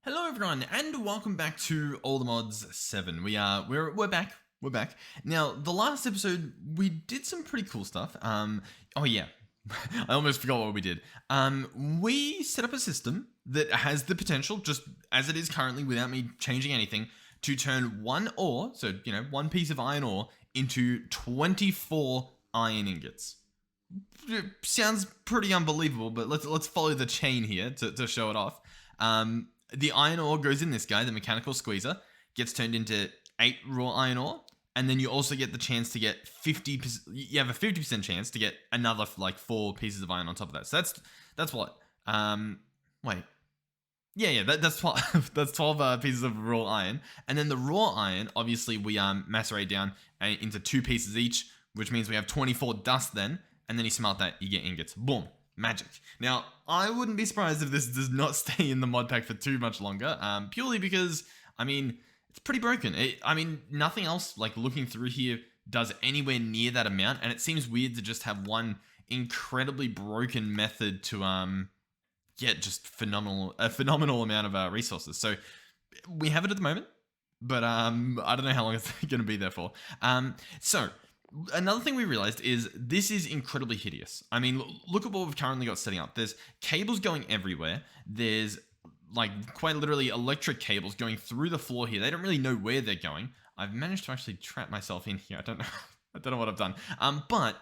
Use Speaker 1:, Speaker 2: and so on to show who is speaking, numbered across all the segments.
Speaker 1: Hello everyone, and welcome back to All the Mods 7. We're back. We're back. Now, the last episode we did some pretty cool stuff. Oh yeah. I almost forgot what we did. We set up a system that has the potential, just as it is currently without me changing anything, to turn one ore, so one piece of iron ore, into 24 iron ingots. It sounds pretty unbelievable, but let's follow the chain here to show it off. The iron ore goes in this guy, the mechanical squeezer, gets turned into 8 raw iron ore, and then you also get the chance to get 50%. You have a 50% chance to get another 4 pieces of iron on top of that. So that's what. Wait. Yeah. That's 12. That's 12 pieces of raw iron, and then the raw iron, obviously, we macerate down into 2 pieces each, which means we have 24 dust then, and then you smelt that, you get ingots. Boom. Magic. Now, I wouldn't be surprised if this does not stay in the mod pack for too much longer, purely because, it's pretty broken. Nothing else, looking through here, does anywhere near that amount, and it seems weird to just have one incredibly broken method to, get just a phenomenal amount of resources. So, we have it at the moment, but I don't know how long it's going to be there for. Another thing we realized is this is incredibly hideous. Look at what we've currently got setting up. There's cables going everywhere. There's quite literally electric cables going through the floor here. They don't really know where they're going. I've managed to actually trap myself in here. I don't know what I've done. But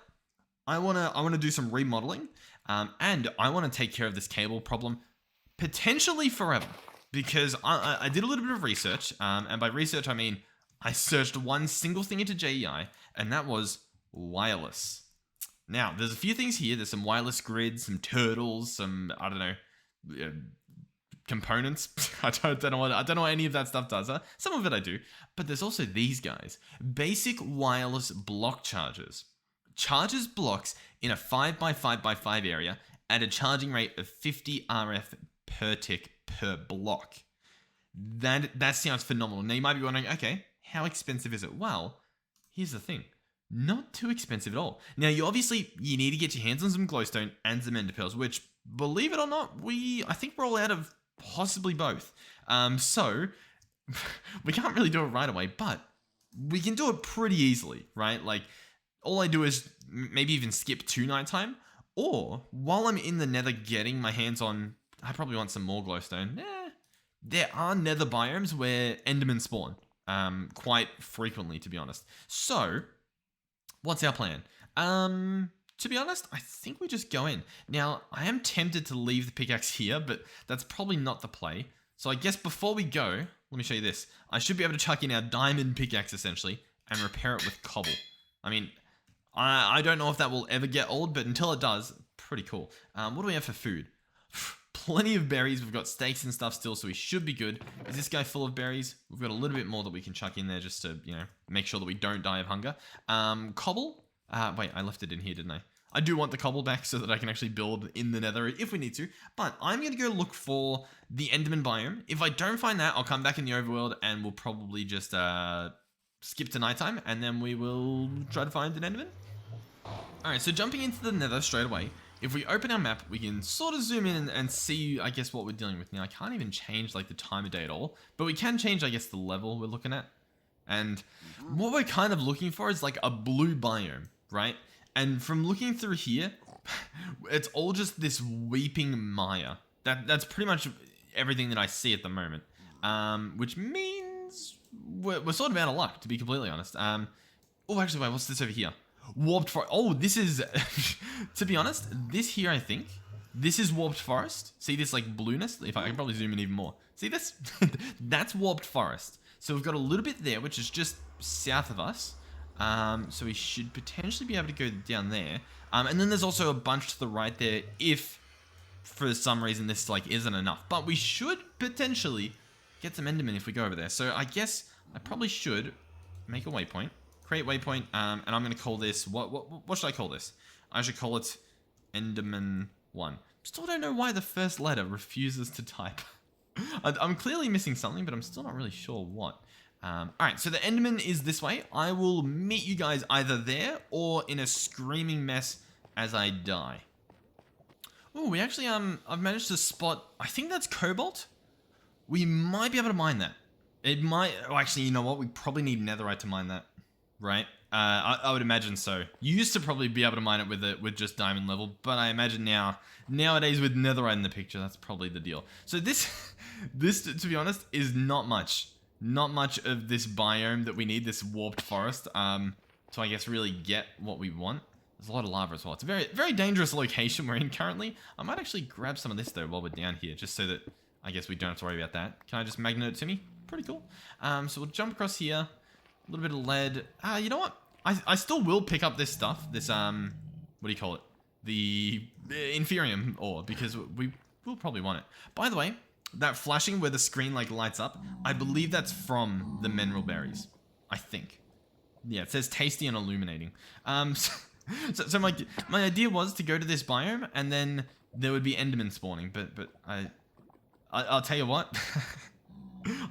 Speaker 1: I wanna do some remodeling. And I want to take care of this cable problem potentially forever, because I did a little bit of research. And by research I mean I searched one single thing into JEI, and that was wireless. Now, there's a few things here. There's some wireless grids, some turtles, some, components. I don't know what any of that stuff does. Some of it I do. But there's also these guys. Basic wireless block chargers. Charges blocks in a 5x5x5 area at a charging rate of 50 RF per tick per block. That sounds phenomenal. Now, you might be wondering, okay, how expensive is it? Well, here's the thing. Not too expensive at all. Now, you need to get your hands on some glowstone and some ender pearls, which, believe it or not, I think we're all out of possibly both. So, we can't really do it right away, but we can do it pretty easily, right? All I do is maybe even skip to nighttime, or while I'm in the nether getting my hands on, I probably want some more glowstone. There are nether biomes where endermen spawn. Quite frequently, to be honest. So, what's our plan? To be honest, I think we just go in. Now, I am tempted to leave the pickaxe here, but that's probably not the play. So I guess before we go, let me show you this. I should be able to chuck in our diamond pickaxe, essentially, and repair it with cobble. I don't know if that will ever get old, but until it does, pretty cool. What do we have for food? Plenty of berries. We've got steaks and stuff still, so we should be good. Is this guy full of berries? We've got a little bit more that we can chuck in there just to, make sure that we don't die of hunger. Cobble? Wait, I left it in here, didn't I? I do want the cobble back so that I can actually build in the nether if we need to. But I'm going to go look for the Enderman biome. If I don't find that, I'll come back in the overworld and we'll probably just skip to nighttime, and then we will try to find an Enderman. Alright, so jumping into the nether straight away. If we open our map, we can sort of zoom in and see, I guess, what we're dealing with. Now, I can't even change, the time of day at all. But we can change, I guess, the level we're looking at. And what we're kind of looking for is, a blue biome, right? And from looking through here, it's all just this weeping mire. That's pretty much everything that I see at the moment. Which means we're sort of out of luck, to be completely honest. Oh, actually, wait, what's this over here? Warped forest. Oh, this is, to be honest, this here, I think, this is warped forest. See this blueness? If I can probably zoom in even more. See this? That's warped forest. So we've got a little bit there, which is just south of us. So we should potentially be able to go down there. And then there's also a bunch to the right there if for some reason this isn't enough. But we should potentially get some endermen if we go over there. So I guess I probably should make a waypoint. Create waypoint, and I'm going to call this, what should I call this? I should call it Enderman 1. Still don't know why the first letter refuses to type. I'm clearly missing something, but I'm still not really sure what. Alright, so the Enderman is this way. I will meet you guys either there or in a screaming mess as I die. Oh, we actually, I've managed to spot, I think that's cobalt. we might be able to mine that. It might, oh, actually, you know what? We probably need netherite to mine that, right? I would imagine so. You used to probably be able to mine it with just diamond level, but I imagine nowadays with netherite in the picture, that's probably the deal. So this, to be honest, is not much of this biome that we need, this warped forest, to I guess really get what we want. There's a lot of lava as well. It's a very, very dangerous location we're in currently. I might actually grab some of this though while we're down here, just so that I guess we don't have to worry about that. Can I just magnet it to me? Pretty cool. So we'll jump across here. A little bit of lead. You know what? I still will pick up this stuff. This, what do you call it? The inferium ore, because we will probably want it. By the way, that flashing where the screen like lights up, I believe that's from the mineral berries. I think. Yeah, it says tasty and illuminating. So my idea was to go to this biome and then there would be endermen spawning, but I'll tell you what.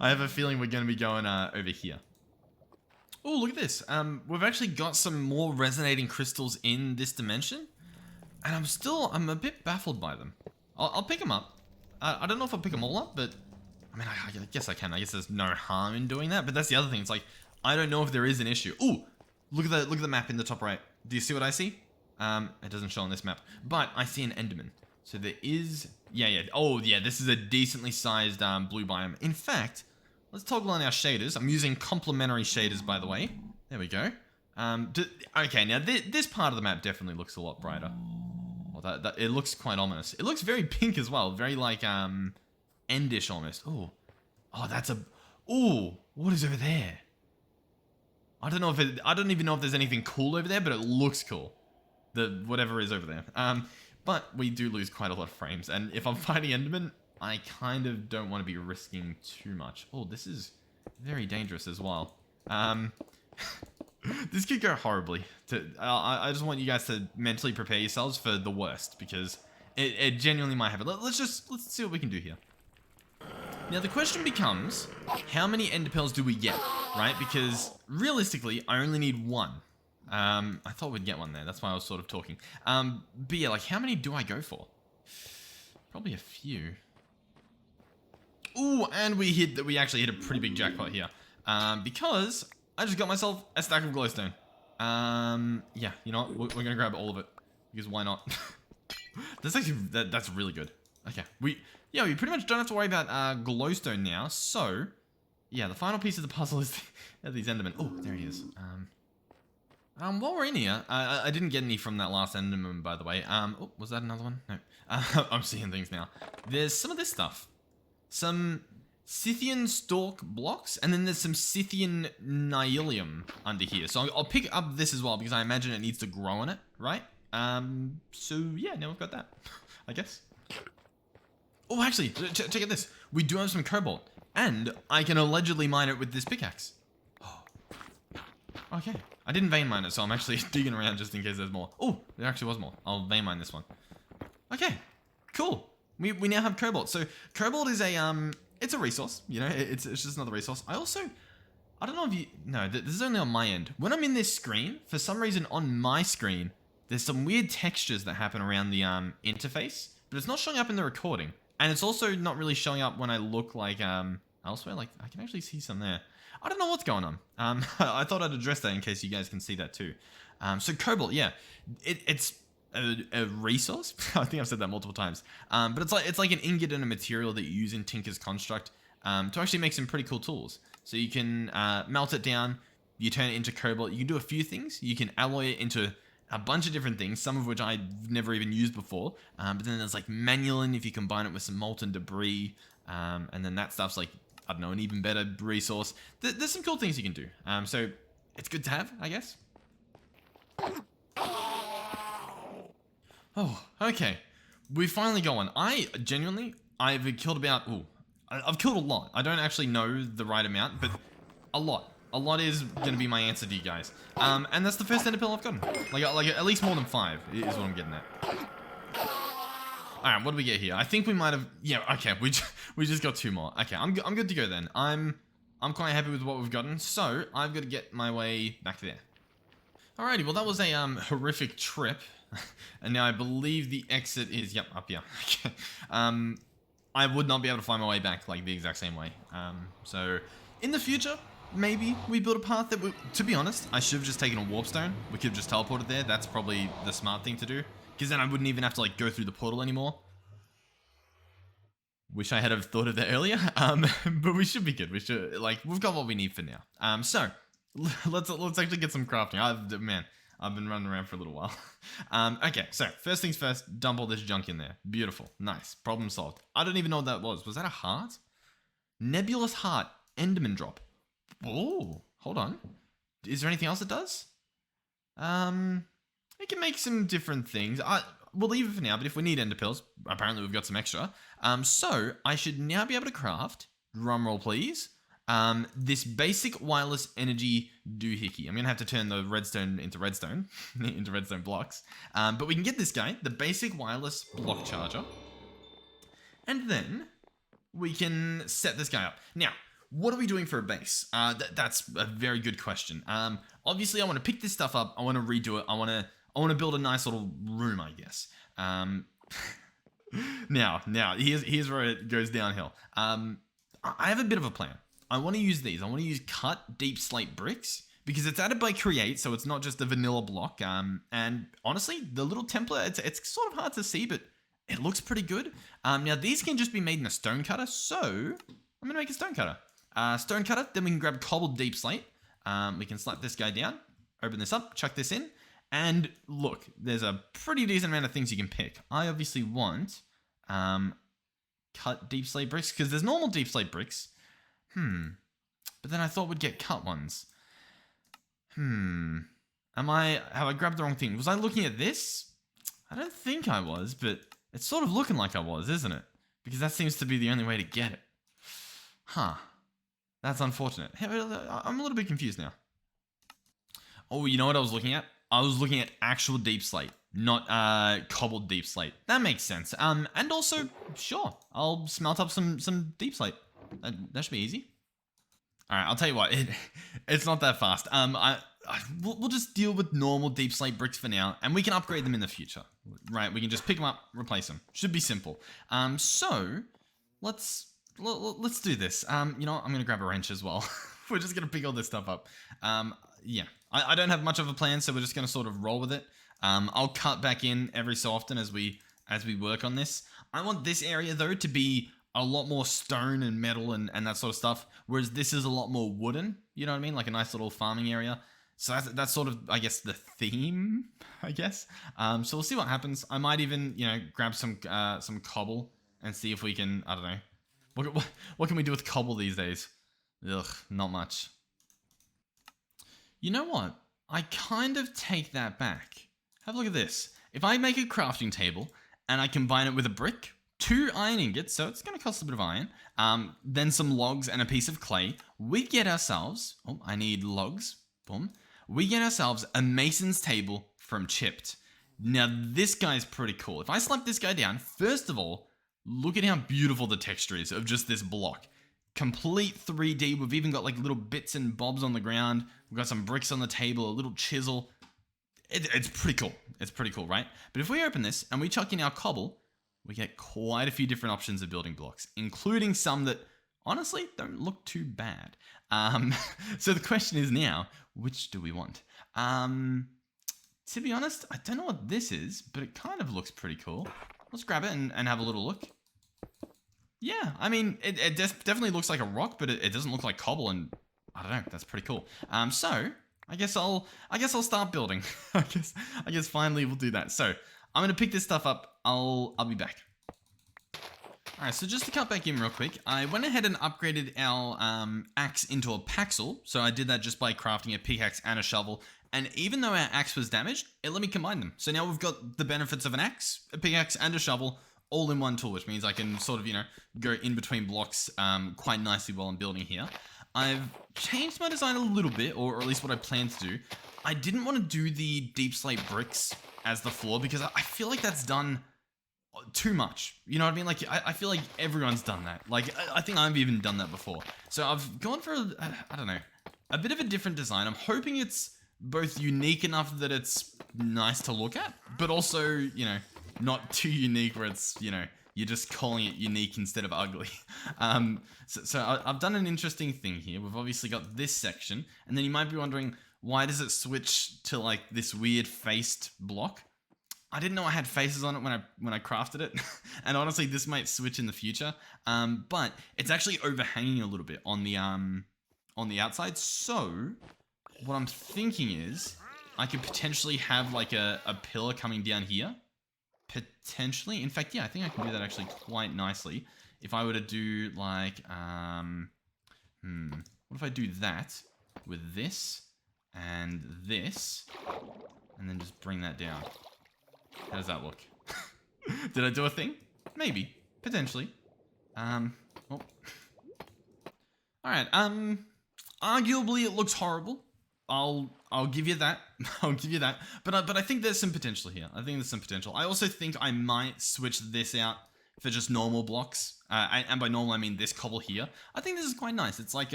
Speaker 1: I have a feeling we're going to be going over here. Oh, look at this. We've actually got some more resonating crystals in this dimension, and I'm a bit baffled by them. I'll pick them up. I don't know if I'll pick them all up, but I mean, I guess I can. I guess there's no harm in doing that. But that's the other thing. It's like I don't know if there is an issue. Ooh, look at the map in the top right. Do you see what I see? It doesn't show on this map, but I see an enderman. So there is, yeah. Oh, yeah, this is a decently sized blue biome. In fact, let's toggle on our shaders. I'm using complementary shaders, by the way. There we go. Okay, now this part of the map definitely looks a lot brighter. Well, it looks quite ominous. It looks very pink as well. Very like, endish almost. Oh, that's oh, what is over there? I don't even know if there's anything cool over there, but it looks cool. Whatever is over there. But we do lose quite a lot of frames, and if I'm fighting Enderman, I kind of don't want to be risking too much. Oh, this is very dangerous as well. This could go horribly. I just want you guys to mentally prepare yourselves for the worst, because it genuinely might happen. Let's see what we can do here. Now the question becomes, how many ender pearls do we get, right? Because realistically, I only need one. I thought we'd get one there. That's why I was sort of talking. But yeah, like how many do I go for? Probably a few. Ooh, and we actually hit a pretty big jackpot here. Because I just got myself a stack of glowstone. Yeah, you know what? We're gonna grab all of it, because why not? That's really good. Okay, we pretty much don't have to worry about glowstone now. So yeah, the final piece of the puzzle is these endermen. Oh, there he is. While we're in here, I didn't get any from that last enderman, by the way. Oh, was that another one? No. I'm seeing things now. There's some of this stuff. Some Scythian stalk blocks, and then there's some Scythian nihilium under here. So I'll pick up this as well, because I imagine it needs to grow on it, right? So yeah, now we've got that, I guess. Oh, actually, check out this. We do have some cobalt, and I can allegedly mine it with this pickaxe. Oh. Okay. I didn't vein mine it, so I'm actually digging around just in case there's more. Oh, there actually was more. I'll vein mine this one. Okay, cool. We now have cobalt. So cobalt is it's a resource. You know, it's just another resource. I don't know if you, no, this is only on my end. When I'm in this screen, for some reason on my screen, there's some weird textures that happen around the interface, but it's not showing up in the recording. And it's also not really showing up when I look like elsewhere. Like I can actually see some there. I don't know what's going on. I thought I'd address that in case you guys can see that too. So cobalt, yeah, it's a resource. I think I've said that multiple times. But it's like an ingot and a material that you use in Tinker's Construct to actually make some pretty cool tools. So you can melt it down, you turn it into cobalt. You can do a few things. You can alloy it into a bunch of different things, some of which I've never even used before. But then there's like manulin if you combine it with some molten debris. And then that stuff's like, I don't know, an even better resource. There's some cool things you can do. So it's good to have, I guess. Oh, okay. We finally got one. I've killed about, I've killed a lot. I don't actually know the right amount, but a lot. A lot is going to be my answer to you guys. And that's the first ender pearl I've gotten. Like at least more than 5 is what I'm getting at. Alright, what do we get here? I think we might have, yeah, okay, we just got 2 more. Okay, I'm good to go then. I'm quite happy with what we've gotten, so I've got to get my way back there. Alrighty, well that was a horrific trip. And now I believe the exit is, yep, up here. Okay. I would not be able to find my way back like the exact same way. So in the future, maybe we build a path that to be honest, I should have just taken a warp stone. We could have just teleported there. That's probably the smart thing to do, because then I wouldn't even have to like go through the portal anymore. Wish I had have thought of that earlier. But we should be good. We've got what we need for now. So let's actually get some crafting. I've been running around for a little while. Okay, so first things first, dump all this junk in there. Beautiful, nice, problem solved. I don't even know what that was. Was that a heart? Nebulous heart, Enderman drop. Oh, hold on. Is there anything else it does? It can make some different things. We'll leave it for now, but if we need ender pearls, apparently we've got some extra. So I should now be able to craft, drumroll please, this basic wireless energy doohickey. I'm going to have to turn the redstone into redstone, into redstone blocks. But we can get this guy, the basic wireless block charger. And then we can set this guy up. Now, what are we doing for a base? That's a very good question. Obviously, I want to pick this stuff up. I want to redo it. I want to build a nice little room, I guess. Now, here's where it goes downhill. I have a bit of a plan. I want to use these. I want to use cut deep slate bricks because it's added by create, so it's not just a vanilla block. And honestly, the little template, it's sort of hard to see, but it looks pretty good. Now, these can just be made in a stone cutter, so I'm going to make a stone cutter. Stone cutter, then we can grab cobbled deep slate. We can slap this guy down, open this up, chuck this in. And look, there's a pretty decent amount of things you can pick. I obviously want cut deep slate bricks because there's normal deep slate bricks. But then I thought we'd get cut ones. Have I grabbed the wrong thing? Was I looking at this? I don't think I was, but it's sort of looking like I was, isn't it? Because that seems to be the only way to get it. That's unfortunate. I'm a little bit confused now. Oh, you know what I was looking at? I was looking at actual deep slate, not cobbled deep slate. That makes sense. And also, sure, I'll smelt up some deep slate. That should be easy. All right, I'll tell you what, it's not that fast. We'll just deal with normal deep slate bricks for now, and we can upgrade them in the future. Right, we can just pick them up, replace them. Should be simple. So let's do this. You know what? I'm gonna grab a wrench as well. We're just gonna pick all this stuff up. Yeah, I don't have much of a plan, so we're just gonna sort of roll with it. I'll cut back in every so often as we work on this. I want this area though to be a lot more stone and metal and that sort of stuff, whereas this is a lot more wooden, you know what I mean? Like a nice little farming area. So that's sort of, I guess, the theme, I guess. So we'll see what happens. I might even, you know, grab some cobble and see if we can, I don't know. What can we do with cobble these days? Ugh, not much. You know what? I kind of take that back. Have a look at this. If I make a crafting table and I combine it with a brick, 2 iron ingots, so it's going to cost a bit of iron, then some logs and a piece of clay, we get ourselves, oh, I need logs, boom, we get ourselves a mason's table from Chipped. Now, this guy's pretty cool. If I slap this guy down, first of all, look at how beautiful the texture is of just this block. Complete 3D, we've even got like little bits and bobs on the ground, we've got some bricks on the table, a little chisel. It's pretty cool. It's pretty cool, right? But if we open this and we chuck in our cobble, we get quite a few different options of building blocks, including some that honestly don't look too bad. So the question is now, which do we want? To be honest, I don't know what this is, but it kind of looks pretty cool. Let's grab it and have a little look. Yeah, I mean, it definitely looks like a rock, but it doesn't look like cobble, and I don't know, that's pretty cool. So I guess I'll start building. I guess finally we'll do that. So I'm gonna pick this stuff up. I'll be back. All right, so just to cut back in real quick, I went ahead and upgraded our axe into a paxel. So I did that just by crafting a pickaxe and a shovel. And even though our axe was damaged, it let me combine them. So now we've got the benefits of an axe, a pickaxe, and a shovel all in one tool, which means I can sort of, you know, go in between blocks quite nicely while I'm building here. I've changed my design a little bit, or at least what I plan to do. I didn't want to do the deep slate bricks as the floor because I feel like that's done too much. You know what I mean? Like, I feel like everyone's done that. Like, I think I've even done that before. So I've gone for, I don't know, a bit of a different design. I'm hoping it's both unique enough that it's nice to look at, but also, you know, not too unique where it's, you know, You're just calling it unique instead of ugly. So I've done an interesting thing here. We've obviously got this section, and then you might be wondering, why does it switch to like this weird faced block? I didn't know I had faces on it when I crafted it, and honestly, this might switch in the future. But it's actually overhanging a little bit on the outside. So what I'm thinking is I could potentially have like a pillar coming down here. Potentially. In fact, yeah, I think I can do that actually quite nicely. If I were to do like, what if I do that with this and this, and then just bring that down? How does that look? Did I do a thing? Maybe. Potentially. Oh. Alright, arguably it looks horrible. I'll give you that. I'll give you that. But I think there's some potential here. I think there's some potential. I also think I might switch this out for just normal blocks. And by normal, I mean this cobble here. I think this is quite nice. It's like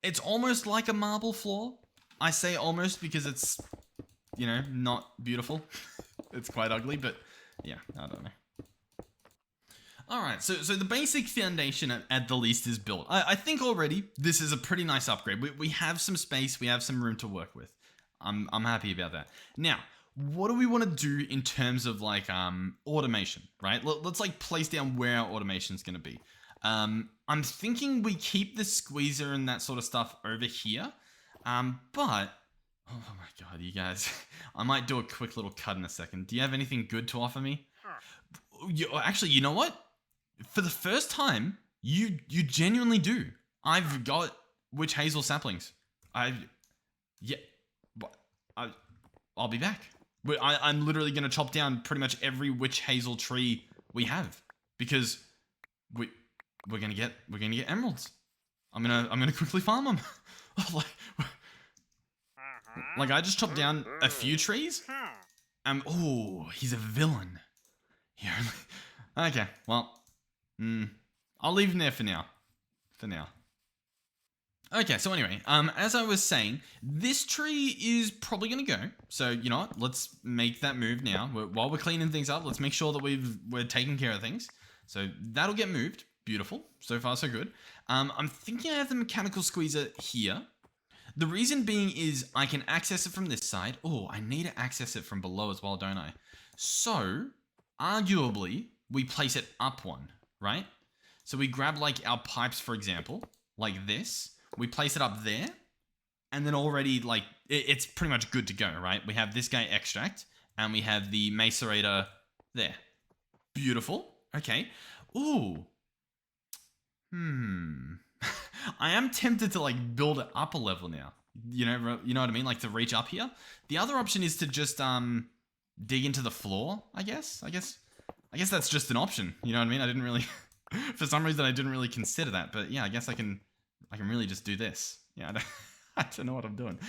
Speaker 1: it's almost like a marble floor. I say almost because it's, you know, not beautiful. It's quite ugly, but yeah, I don't know. Alright, so the basic foundation at the least is built. I think already this is a pretty nice upgrade. We have some space, we have some room to work with. I'm happy about that. Now, what do we want to do in terms of like automation, right? Let's like place down where our automation is going to be. I'm thinking we keep the squeezer and that sort of stuff over here. But, oh my god, you guys, I might do a quick little cut in a second. Do you have anything good to offer me? Actually, you know what? For the first time, you genuinely do. I've got witch hazel saplings. I'll be back. I'm literally going to chop down pretty much every witch hazel tree we have because we're gonna get emeralds. I'm gonna quickly farm them. like I just chopped down a few trees. Oh, he's a villain. Here. Okay, well. I'll leave him there for now. Okay, so anyway, as I was saying, this tree is probably going to go. So, you know what? Let's make that move now. While we're cleaning things up, let's make sure that we're taking care of things. So that'll get moved. Beautiful. So far, so good. I'm thinking I have the mechanical squeezer here. The reason being is I can access it from this side. Oh, I need to access it from below as well, don't I? So, arguably, we place it up one. Right? So we grab like our pipes, for example, like this. We place it up there. And then already like, it's pretty much good to go, right? We have this guy extract. And we have the macerator there. Beautiful. Okay. Ooh. I am tempted to like build it up a level now. You know what I mean? Like to reach up here. The other option is to just dig into the floor, I guess that's just an option. You know what I mean? I didn't really, for some reason, I didn't really consider that. But yeah, I guess I can really just do this. Yeah, I don't know what I'm doing.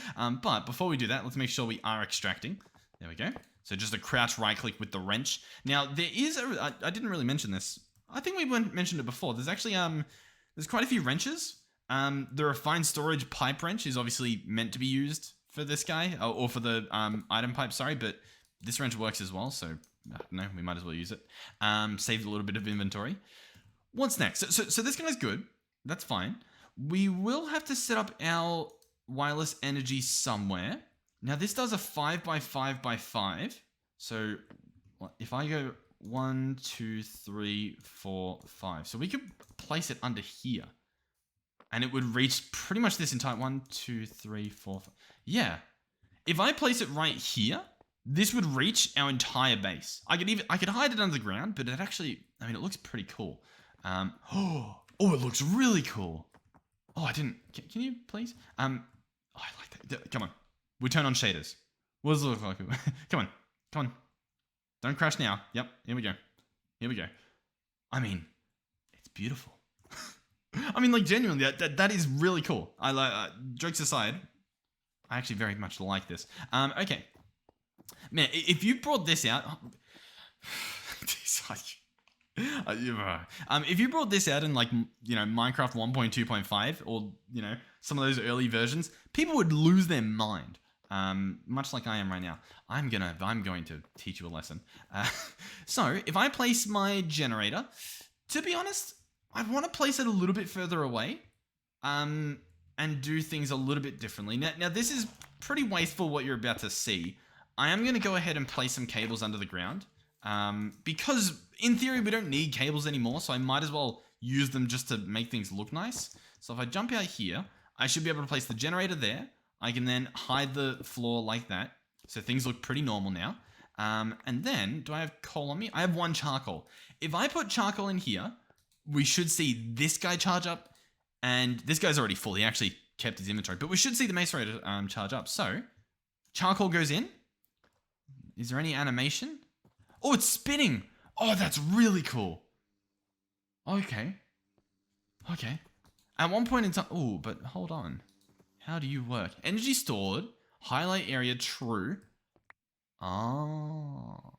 Speaker 1: But before we do that, let's make sure we are extracting. There we go. So just a crouch right click with the wrench. Now there is I didn't really mention this. I think we mentioned it before. There's actually there's quite a few wrenches. The refined storage pipe wrench is obviously meant to be used for this guy or for the item pipe. Sorry, but this wrench works as well. So. I don't know, we might as well use it. Saved a little bit of inventory. What's next? So this guy's good. That's fine. We will have to set up our wireless energy somewhere. Now this does a 5x5x5. So if I go 1, 2, 3, 4, 5. So we could place it under here. And it would reach pretty much this entire 1, 2, 3, 4, 5. Yeah. If I place it right here, this would reach our entire base. I could hide it under the ground, but it actually, I mean, it looks pretty cool. Oh, it looks really cool. Oh, I didn't, can you please? Oh, I like that. Come on. We turn on shaders. What does it look like? Come on. Don't crash now. Yep, here we go. I mean, it's beautiful. I mean, like, genuinely, that is really cool. I like, jokes aside, I actually very much like this. Okay. Man, if you brought this out... if you brought this out in, like, you know, Minecraft 1.2.5 or, you know, some of those early versions, people would lose their mind. much like I am right now. I'm going to teach you a lesson. So if I place my generator, to be honest, I want to place it a little bit further away, and do things a little bit differently. Now this is pretty wasteful what you're about to see. I am going to go ahead and place some cables under the ground, because in theory we don't need cables anymore, so I might as well use them just to make things look nice. So if I jump out here, I should be able to place the generator there. I can then hide the floor like that, so things look pretty normal now. And then, do I have coal on me? I have 1 charcoal. If I put charcoal in here, we should see this guy charge up, and this guy's already full. He actually kept his inventory, but we should see the macerator charge up. So, charcoal goes in. Is there any animation? Oh, it's spinning. Oh, that's really cool. Okay. Okay. At one point in time... Oh, but hold on. How do you work? Energy stored. Highlight area true. Oh.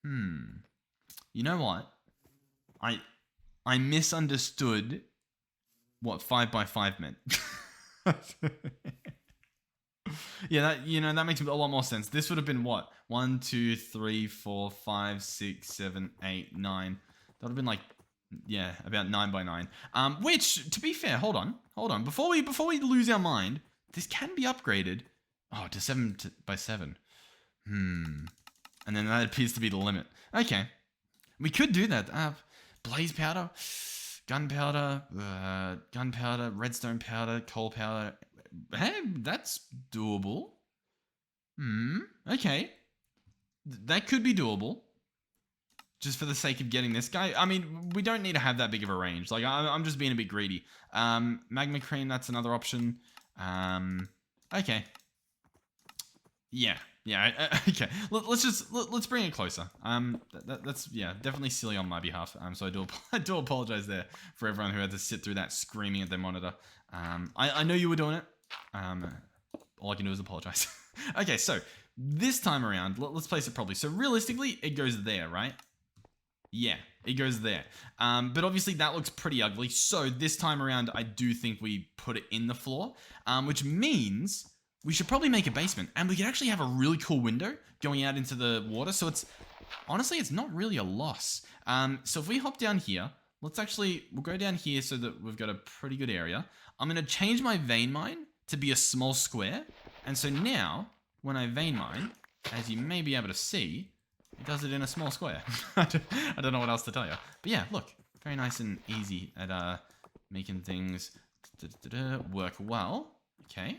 Speaker 1: You know what? I misunderstood what 5x5 meant. Yeah, that makes a lot more sense. This would have been what? 1, 2, 3, 4, 5, 6, 7, 8, 9. That would have been like, yeah, about 9x9. Which, to be fair, hold on. Before we lose our mind, this can be upgraded. Oh, to 7x7. And then that appears to be the limit. Okay, we could do that. Blaze powder, gunpowder, redstone powder, coal powder. Hey, that's doable. Okay. That could be doable. Just for the sake of getting this guy. I mean, we don't need to have that big of a range. Like, I'm just being a bit greedy. Magma cream, that's another option. Okay. Yeah. Okay. Let's bring it closer. That's definitely silly on my behalf. So I do apologize there for everyone who had to sit through that screaming at their monitor. I know you were doing it. All I can do is apologize. Okay, so this time around, let's place it properly. So realistically, it goes there, right? Yeah, it goes there. But obviously that looks pretty ugly. So this time around, I do think we put it in the floor, which means we should probably make a basement, and we can actually have a really cool window going out into the water. So honestly, it's not really a loss. So if we hop down here, we'll go down here so that we've got a pretty good area. I'm going to change my vein mine to be a small square. And so now, when I vein mine, as you may be able to see, it does it in a small square. I don't know what else to tell you. But yeah, look, very nice and easy at making things work well. Okay.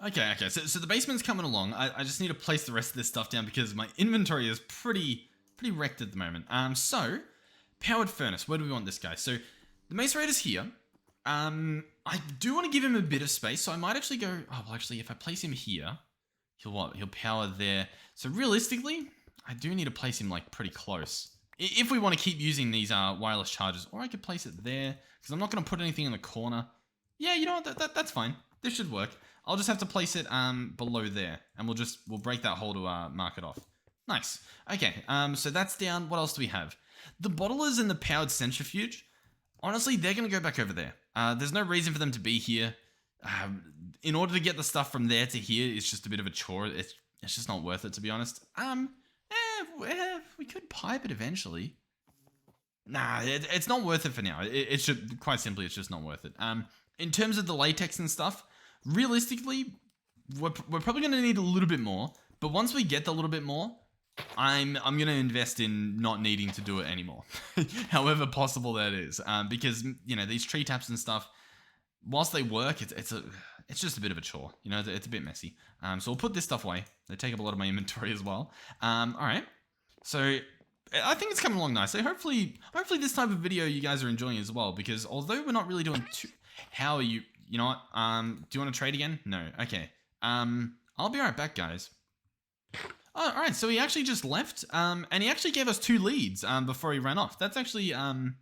Speaker 1: Okay. So the basement's coming along. I just need to place the rest of this stuff down because my inventory is pretty wrecked at the moment. So, powered furnace. Where do we want this guy? So, the macerator's here. I do want to give him a bit of space, so I might actually go... Oh, well, actually, if I place him here, he'll what? He'll power there. So realistically, I do need to place him, like, pretty close. If we want to keep using these wireless chargers. Or I could place it there, because I'm not going to put anything in the corner. Yeah, you know what? That's fine. This should work. I'll just have to place it below there, and we'll break that hole to mark it off. Nice. Okay, so that's down. What else do we have? The bottlers and the powered centrifuge. Honestly, they're going to go back over there. There's no reason for them to be here. In order to get the stuff from there to here, it's just a bit of a chore. It's just not worth it, to be honest. We could pipe it eventually. Nah, it's not worth it for now. It should, quite simply, it's just not worth it. In terms of the latex and stuff, realistically, we're probably going to need a little bit more. But once we get the little bit more, I'm going to invest in not needing to do it anymore, however possible that is, because these tree taps and stuff, whilst they work, it's just a bit of a chore. It's a bit messy. So we'll put this stuff away. They take up a lot of my inventory as well. All right, so I think it's coming along nicely. Hopefully this type of video you guys are enjoying as well, because although we're not really doing too... How are you? You know what? Do you want to trade again? No. Okay. I'll be right back, guys. Oh, all right, so he actually just left, and he actually gave us 2 leads before he ran off. That's actually that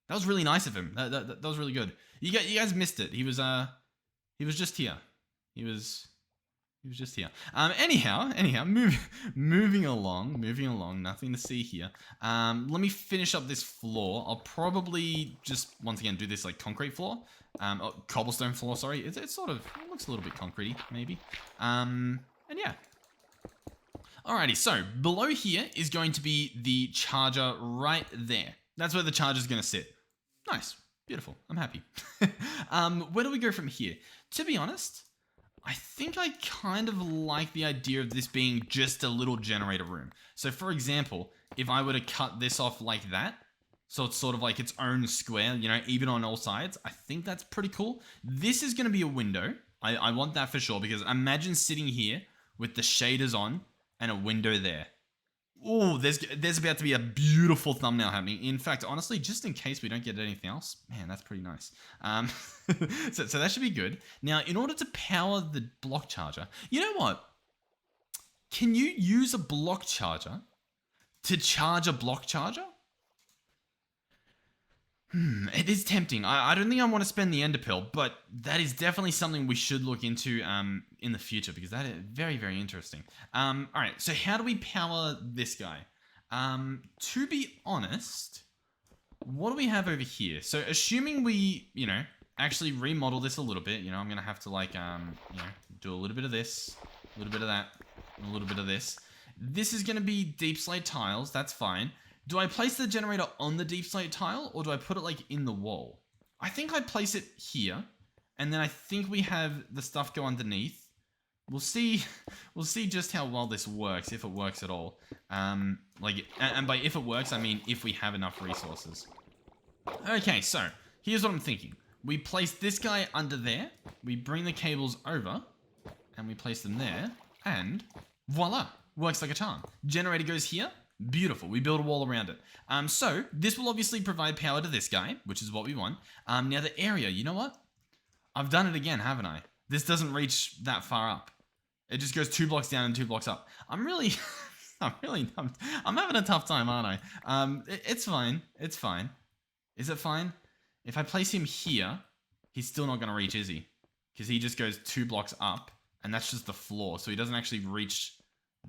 Speaker 1: was really nice of him. That was really good. You guys missed it. He was just here. He was He was just here. Anyhow, moving along, nothing to see here. Let me finish up this floor. I'll probably just, once again, do this like concrete floor. Cobblestone floor, sorry. It's sort of, it looks a little bit concretey, maybe. And yeah. Alrighty, so below here is going to be the charger right there. That's where the charger's going to sit. Nice. Beautiful. I'm happy. Where do we go from here? To be honest, I think I kind of like the idea of this being just a little generator room. So for example, if I were to cut this off like that, so it's sort of like its own square, you know, even on all sides, I think that's pretty cool. This is going to be a window. I want that for sure, because imagine sitting here with the shaders on and a window there. Oh, there's about to be a beautiful thumbnail happening. In fact, honestly, just in case we don't get anything else, man, that's pretty nice. So that should be good. Now, in order to power the block charger, you know what? Can you use a block charger to charge a block charger? It is tempting. I don't think I want to spend the ender pearl, but that is definitely something we should look into in the future, because that is very, very interesting. All right, so how do we power this guy? To be honest, what do we have over here? So assuming we, you know, actually remodel this a little bit, you know, I'm going to have to like, you know, do a little bit of this, a little bit of that, and a little bit of this. This is going to be deep slate tiles. That's fine. Do I place the generator on the deep slate tile, or do I put it like in the wall? I think I place it here, and then I think we have the stuff go underneath. We'll see just how well this works, if it works at all. And by if it works, I mean if we have enough resources. Okay, so here's what I'm thinking. We place this guy under there, we bring the cables over, and we place them there, and voila, works like a charm. Generator goes here. Beautiful. We build a wall around it. So this will obviously provide power to this guy, which is what we want. Now the area, you know what? I've done it again, haven't I? This doesn't reach that far up. It just goes 2 blocks down and 2 blocks up. I'm having a tough time, aren't I? It's fine. It's fine. Is it fine? If I place him here, he's still not going to reach, is he? Because he just goes 2 blocks up, and that's just the floor. So he doesn't actually reach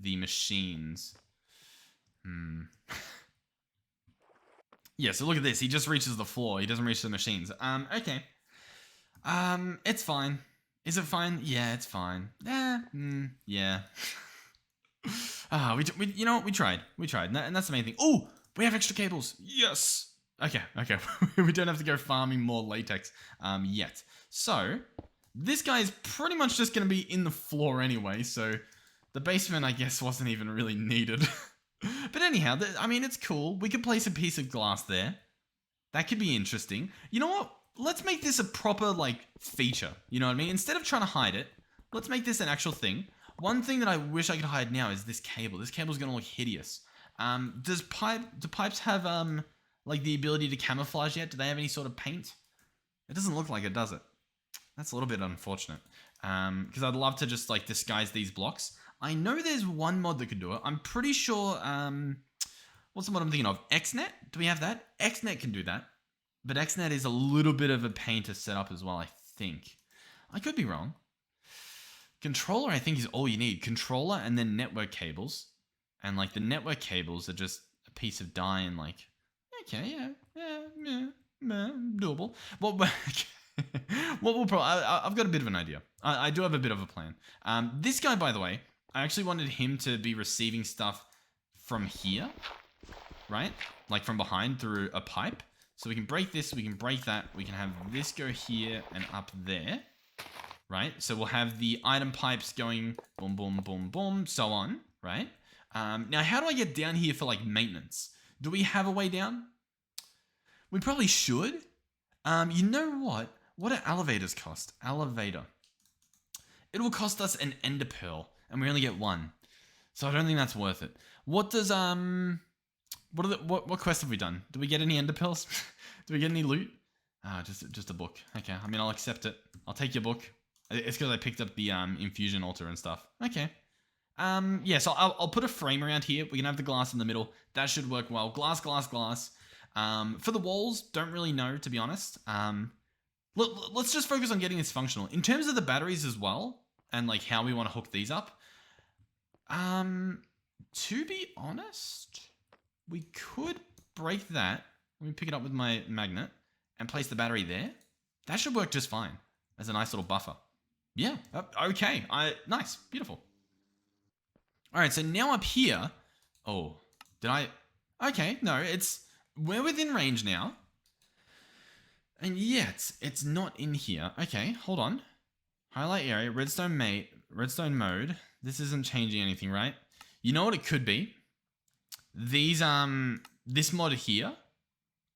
Speaker 1: the machines. Yeah, so look at this. He just reaches the floor. He doesn't reach the machines. Okay. It's fine. Is it fine? Yeah, it's fine. Yeah. You know what? We tried. And that's the main thing. Oh, we have extra cables. Yes. Okay. We don't have to go farming more latex, yet. So, this guy is pretty much just going to be in the floor anyway, so the basement, I guess, wasn't even really needed. But anyhow, I mean, it's cool. We could place a piece of glass there. That could be interesting. You know what? Let's make this a proper, like, feature. You know what I mean? Instead of trying to hide it, let's make this an actual thing. One thing that I wish I could hide now is this cable. This cable's going to look hideous. Do pipes have, like, the ability to camouflage yet? Do they have any sort of paint? It doesn't look like it, does it? That's a little bit unfortunate. Because I'd love to just, like, disguise these blocks. I know there's one mod that could do it. I'm pretty sure, what's the mod I'm thinking of? XNet? Do we have that? XNet can do that. But XNet is a little bit of a pain to set up as well, I think. I could be wrong. Controller, I think, is all you need. Controller and then network cables. And, like, the network cables are just a piece of dye and, like, okay, yeah, doable. Well, we'll probably... I've got a bit of an idea. I do have a bit of a plan. This guy, by the way, I actually wanted him to be receiving stuff from here, right? Like from behind through a pipe. So we can break this, we can break that, we can have this go here and up there, right? So we'll have the item pipes going boom, boom, boom, boom, so on, right? Now, how do I get down here for like maintenance? Do we have a way down? We probably should. You know what? What do elevators cost? Elevator. It will cost us an ender pearl, and we only get 1. So I don't think that's worth it. What does, what quests have we done? Do we get any ender pearls? Do we get any loot? Just a book. Okay, I mean, I'll accept it. I'll take your book. It's because I picked up the infusion altar and stuff. Okay. Yeah, so I'll put a frame around here. We can have the glass in the middle. That should work well. Glass. For the walls, don't really know, to be honest. Let's just focus on getting this functional. In terms of the batteries as well, and like how we want to hook these up. To be honest, we could break that. Let me pick it up with my magnet and place the battery there. That should work just fine as a nice little buffer. Yeah, okay. Nice, beautiful. All right, so now up here, oh, did I? Okay, no, we're within range now. And yeah, it's not in here. Okay, hold on. Highlight area, redstone mode. This isn't changing anything, right? You know what it could be? These, this mod here,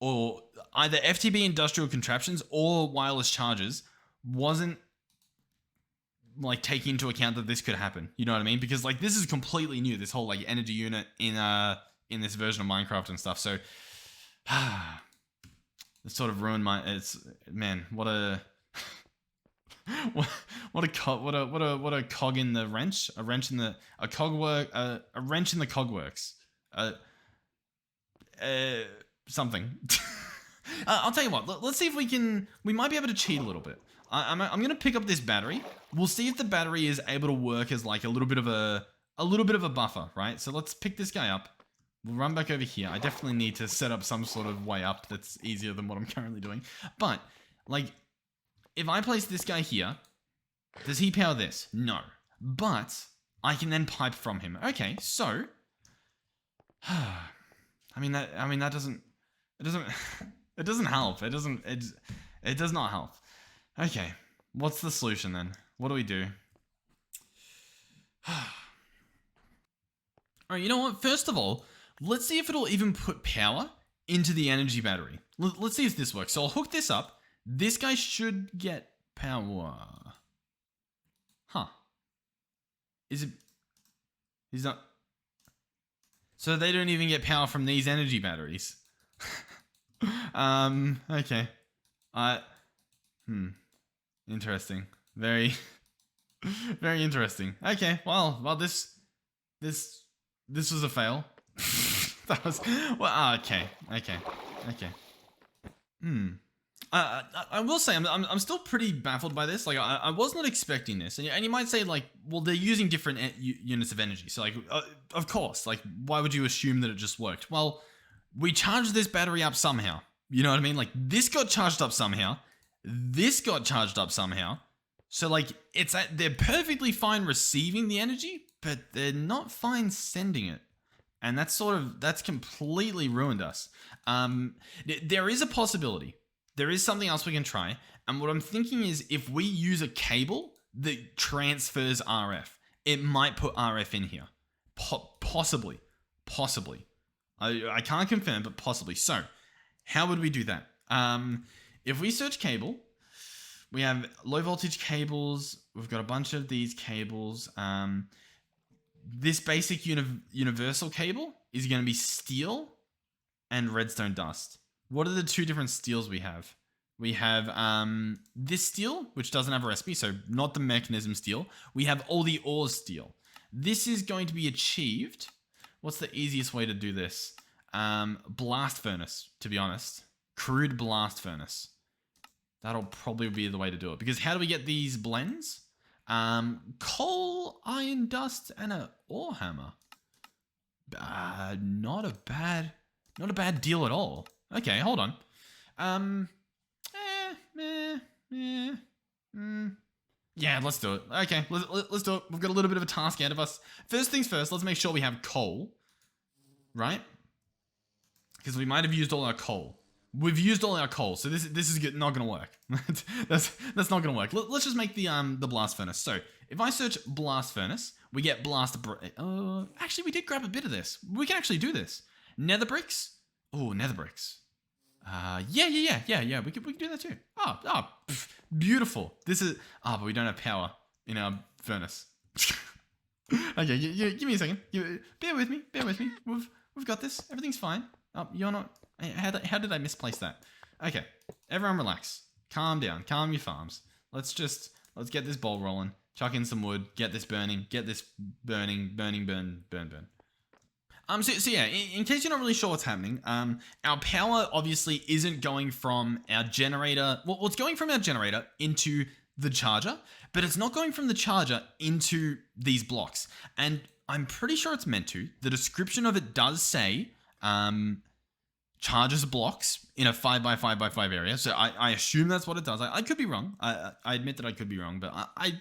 Speaker 1: or either FTB industrial contraptions or wireless chargers wasn't like taking into account that this could happen. You know what I mean? Because like this is completely new, this whole like energy unit in this version of Minecraft and stuff. So it sort of ruined my, man, what a cog in the wrench, a wrench in the cogworks. Something. I'll tell you what, let's see if we might be able to cheat a little bit. I'm going to pick up this battery. We'll see if the battery is able to work as like a little bit of a buffer, right? So let's pick this guy up. We'll run back over here. I definitely need to set up some sort of way up that's easier than what I'm currently doing. But like, if I place this guy here, does he power this? No. But I can then pipe from him. Okay, so I mean that doesn't it doesn't help. It does not help. Okay, what's the solution then? What do we do? Alright, you know what? First of all, let's see if it'll even put power into the energy battery. Let's see if this works. So I'll hook this up. This guy should get power. Huh. He's not... So they don't even get power from these energy batteries. Okay. Interesting. Very, very interesting. Okay, well, this was a fail. That was, well, okay. I will say I'm still pretty baffled by this. Like I was not expecting this, and you might say like, well, they're using different units of energy, so like, of course, like why would you assume that it just worked? Well, we charged this battery up somehow. You know what I mean? Like this got charged up somehow. This got charged up somehow. So like they're perfectly fine receiving the energy, but they're not fine sending it. And that's completely ruined us. There is a possibility. There is something else we can try. And what I'm thinking is if we use a cable that transfers RF, it might put RF in here. Possibly. I can't confirm, but possibly. So how would we do that? If we search cable, we have low voltage cables. We've got a bunch of these cables. This basic universal cable is going to be steel and redstone dust. What are the two different steels we have? We have this steel, which doesn't have a recipe, so not the mechanism steel. We have all the ores steel. This is going to be achieved. What's the easiest way to do this? Blast furnace, to be honest. Crude blast furnace. That'll probably be the way to do it. Because how do we get these blends? Coal, iron dust, and an ore hammer. Not a bad deal at all. Okay, hold on. Yeah, let's do it. Okay, let's do it. We've got a little bit of a task ahead of us. First things first, let's make sure we have coal. Right? Because we might have used all our coal. We've used all our coal, so this is not going to work. that's not going to work. Let's just make the blast furnace. So if I search blast furnace, we get actually, we did grab a bit of this. We can actually do this. Nether bricks. Oh, nether bricks. Yeah. We can do that too. Beautiful. This is. But we don't have power in our furnace. Okay, give me a second. Bear with me. We've got this. Everything's fine. You're not. How did I misplace that? Okay, everyone relax. Calm down. Calm your farms. Let's get this bowl rolling. Chuck in some wood. Get this burning. Burn. So yeah, in case you're not really sure what's happening, our power obviously isn't going from our generator. Well, it's going from our generator into the charger, but it's not going from the charger into these blocks. And I'm pretty sure it's meant to. The description of it does say charges blocks in a 5x5x5 area. So I assume that's what it does. I could be wrong. I admit that I could be wrong, but I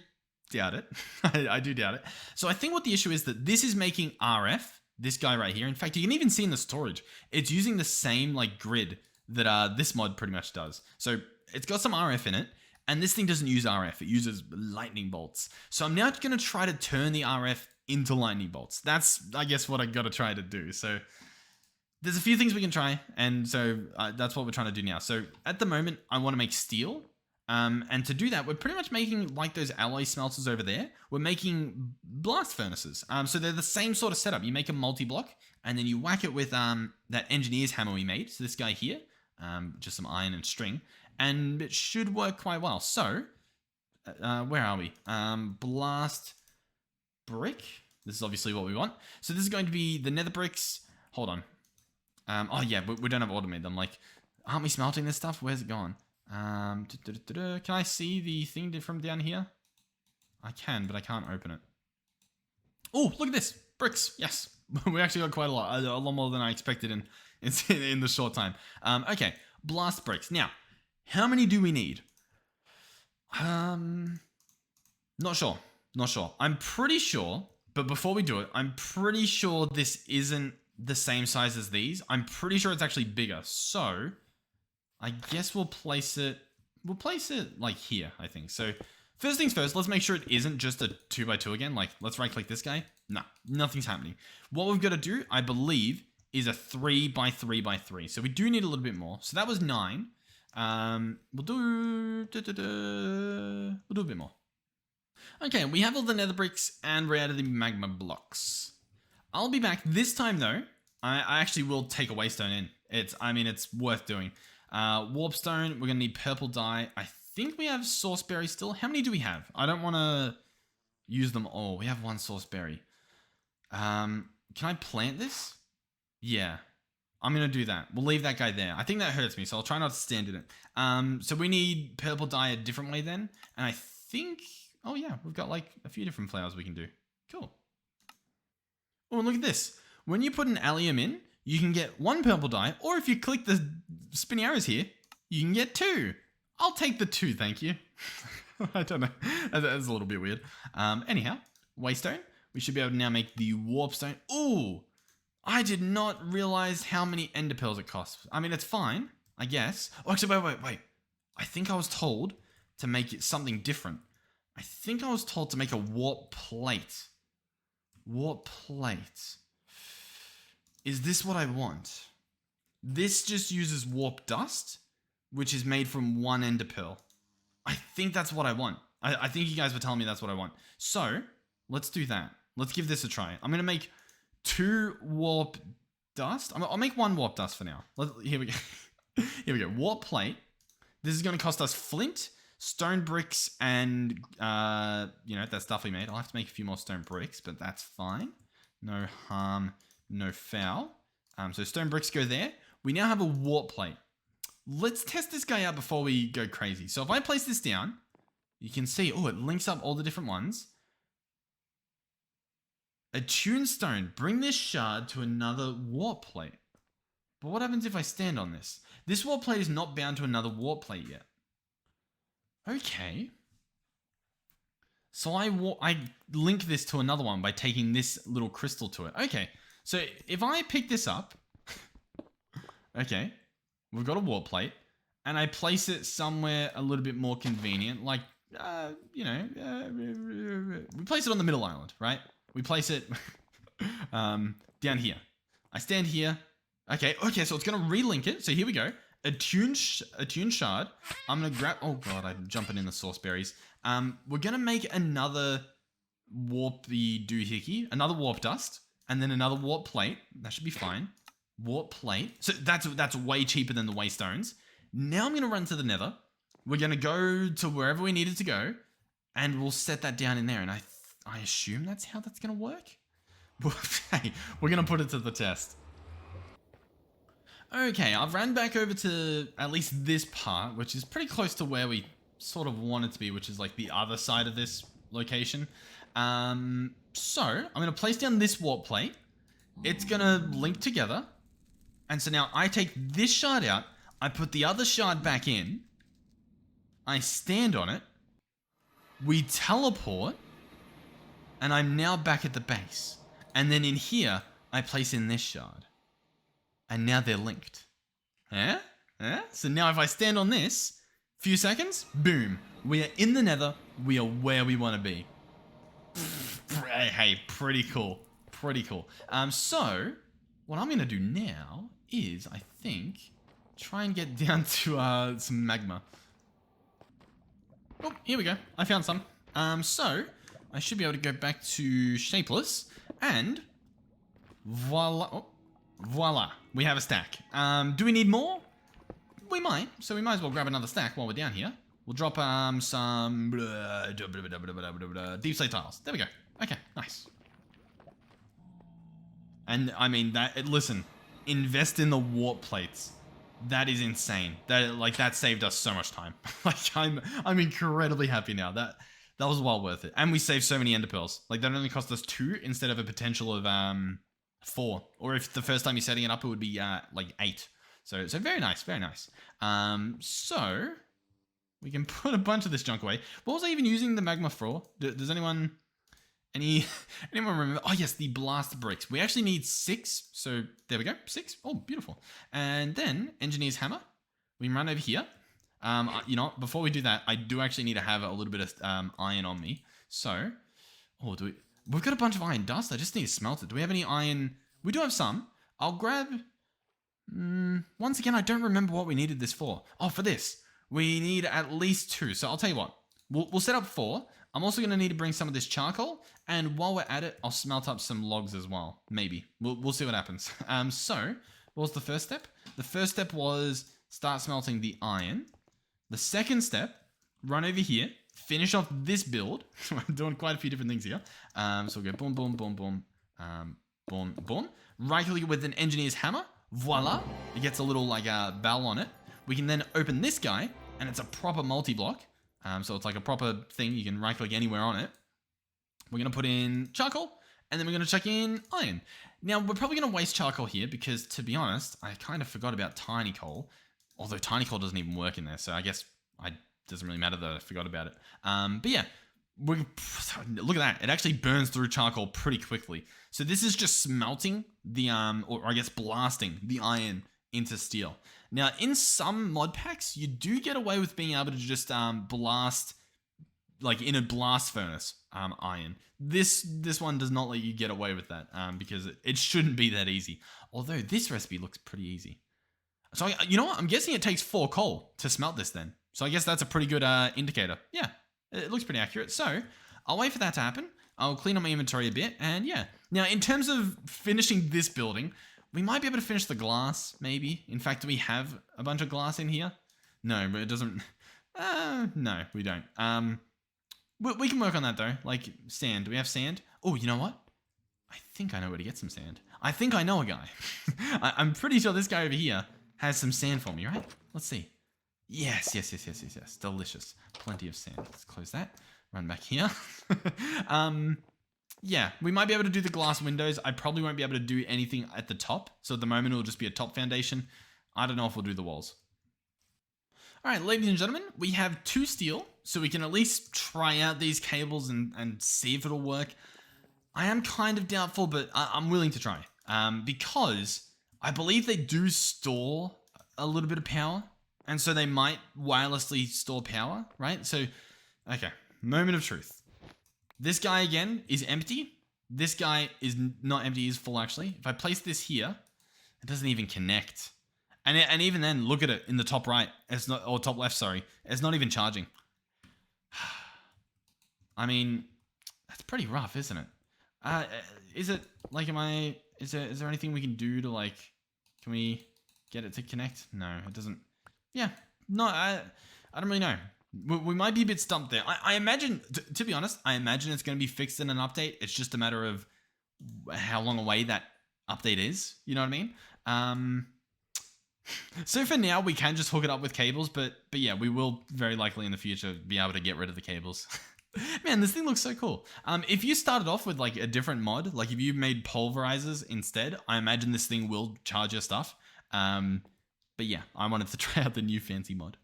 Speaker 1: doubt it. I do doubt it. So I think what the issue is that this is making RF, this guy right here. In fact, you can even see in the storage, it's using the same like grid that this mod pretty much does. So it's got some RF in it, and this thing doesn't use RF. It uses lightning bolts. So I'm now going to try to turn the RF into lightning bolts. That's, I guess, what I got to try to do. So there's a few things we can try, and so that's what we're trying to do now. So at the moment, I want to make steel. And to do that, we're pretty much making like those alloy smelters over there. We're making blast furnaces. So they're the same sort of setup. You make a multi-block, and then you whack it with that engineer's hammer we made. So this guy here, just some iron and string, and it should work quite well. So where are we? Blast brick. This is obviously what we want. So this is going to be the nether bricks. Hold on. Oh yeah, we don't have automated them. Like, aren't we smelting this stuff? Where's it gone? Can I see the thing from down here? I can, but I can't open it. Oh, look at this. Bricks. Yes. We actually got quite a lot more than I expected in the short time. Okay. Blast bricks. Now, how many do we need? Not sure. Not sure. I'm pretty sure, but before we do it, I'm pretty sure this isn't the same size as these. I'm pretty sure it's actually bigger. So I guess we'll place it like here, I think. So first things first, let's make sure it isn't just a 2x2 again. Like, let's right click this guy. No, nothing's happening. What we've got to do, I believe, is a 3x3x3. So we do need a little bit more. So that was 9. We'll do a bit more. Okay, we have all the nether bricks and we're out of the magma blocks. I'll be back this time though. I actually will take a waystone in. It's worth doing. Warpstone, we're gonna need purple dye. I think we have source berry still. How many do we have? I don't want to use them all. We have 1 source berry. Can I plant this? Yeah, I'm gonna do that. We'll leave that guy there. I think that hurts me, so I'll try not to stand in it. So we need purple dye a different way then, and I think, oh yeah, we've got like a few different flowers we can do. Cool. Oh, and look at this. When you put an allium in, you can get 1 purple dye, or if you click the spinny arrows here, you can get 2. I'll take the 2, thank you. I don't know. That's a little bit weird. Anyhow, waystone. We should be able to now make the warpstone. Ooh, I did not realize how many ender pearls it costs. I mean, it's fine, I guess. Oh, actually, wait. I think I was told to make it something different. I think I was told to make a warp plate. Warp plate. Is this what I want? This just uses warp dust, which is made from 1 ender pearl. I think that's what I want. I think you guys were telling me that's what I want. So let's do that. Let's give this a try. I'm going to make 2 warp dust. I'll make 1 warp dust for now. Here we go. Here we go. Warp plate. This is going to cost us flint, stone bricks, and that stuff we made. I'll have to make a few more stone bricks, but that's fine. No harm, no foul. So stone bricks go there. We now have a warp plate. Let's test this guy out before we go crazy. So if I place this down, you can see, oh, it links up all the different ones. A tunestone. Bring this shard to another warp plate. But what happens if I stand on this? This warp plate is not bound to another warp plate yet. Okay. So I link this to another one by taking this little crystal to it. Okay. So if I pick this up, okay, we've got a warp plate, and I place it somewhere a little bit more convenient, like, we place it on the middle island, right? We place it down here. I stand here. Okay, so it's going to relink it. So here we go. A tune shard. I'm going to grab... Oh, God, I'm jumping in the source berries. We're going to make another warpy doohickey, another warp dust, and then another warp plate. That should be fine. Warp plate. So that's way cheaper than the waystones. Now I'm going to run to the nether. We're going to go to wherever we needed to go, and we'll set that down in there. And I assume that's how that's going to work. Hey, we're going to put it to the test. Okay, I've ran back over to at least this part, which is pretty close to where we sort of want it to be, which is like the other side of this location. So I'm going to place down this warp plate. It's going to link together. And so now I take this shard out. I put the other shard back in. I stand on it. We teleport. And I'm now back at the base. And then in here, I place in this shard. And now they're linked. Yeah? Yeah? So now if I stand on this, few seconds, boom. We are in the Nether. We are where we want to be. Hey, pretty cool. Pretty cool. So, what I'm going to do now is, I think, try and get down to some magma. Oh, here we go. I found some. So, I should be able to go back to Shapeless, and voila. Oh, voila. We have a stack. Do we need more? We might. So we might as well grab another stack while we're down here. We'll drop some deep slate tiles. There we go. Okay, nice. And I mean listen, invest in the warp plates. That is insane. That saved us so much time. I'm incredibly happy now. That was well worth it. And we saved so many ender pearls. Like that only cost us 2 instead of a potential of 4. Or if the first time you're setting it up, it would be like 8. So very nice, very nice. So we can put a bunch of this junk away. What was I even using the magma for? Does anyone remember? Oh yes, the blast bricks. We actually need 6. So there we go, 6. Oh, beautiful. And then engineer's hammer. We can run over here. You know, before we do that, I do actually need to have a little bit of iron on me. So, we've got a bunch of iron dust. I just need to smelt it. Do we have any iron? We do have some. I'll grab. Once again, I don't remember what we needed this for. Oh, for this. We need at least 2. So I'll tell you what. We'll set up 4. I'm also going to need to bring some of this charcoal. And while we're at it, I'll smelt up some logs as well. Maybe. We'll see what happens. So, what was the first step? The first step was start smelting the iron. The second step, run over here. Finish off this build. I'm doing quite a few different things here. So we'll go boom, boom, boom, boom. Boom, boom. Right click with an engineer's hammer. Voila. It gets a little like bell on it. We can then open this guy, and it's a proper multi-block. So it's like a proper thing. You can right click anywhere on it. We're going to put in charcoal, and then we're going to chuck in iron. Now, we're probably going to waste charcoal here because, to be honest, I kind of forgot about tiny coal. Although tiny coal doesn't even work in there, so I guess it doesn't really matter that I forgot about it. But yeah, look at that. It actually burns through charcoal pretty quickly. So this is just smelting the, or I guess blasting the iron into steel. Now, in some mod packs, you do get away with being able to just blast, like in a blast furnace, iron. This one does not let you get away with that because it shouldn't be that easy. Although this recipe looks pretty easy. So, you know what? I'm guessing it takes 4 coal to smelt this then. So I guess that's a pretty good indicator. Yeah, it looks pretty accurate. So I'll wait for that to happen. I'll clean up my inventory a bit. And yeah. Now, in terms of finishing this building, we might be able to finish the glass, maybe. In fact, do we have a bunch of glass in here? No, but it doesn't... no, we don't. We can work on that, though. Like, sand. Do we have sand? Oh, you know what? I think I know where to get some sand. I think I know a guy. I'm pretty sure this guy over here has some sand for me, right? Let's see. Yes. Delicious. Plenty of sand. Let's close that. Run back here. Yeah, we might be able to do the glass windows. I probably won't be able to do anything at the top. So at the moment, it'll just be a top foundation. I don't know if we'll do the walls. All right, ladies and gentlemen, we have 2 steel. So we can at least try out these cables and see if it'll work. I am kind of doubtful, but I'm willing to try. Because I believe they do store a little bit of power. And so they might wirelessly store power, right? So, okay, moment of truth. This guy, again, is empty. This guy is not empty, he's full, actually. If I place this here, it doesn't even connect. And even then, look at it in the top right. It's not, or top left, sorry. It's not even charging. I mean, that's pretty rough, isn't it? Is it, like, is there anything we can do to, like, can we get it to connect? No, it doesn't. Yeah, no, I don't really know. We might be a bit stumped there. I imagine, to be honest, I imagine it's going to be fixed in an update. It's just a matter of how long away that update is. You know what I mean? So for now, we can just hook it up with cables, but yeah, we will very likely in the future be able to get rid of the cables. Man, this thing looks so cool. If you started off with like a different mod, like if you made pulverizers instead, I imagine this thing will charge your stuff. But yeah, I wanted to try out the new fancy mod.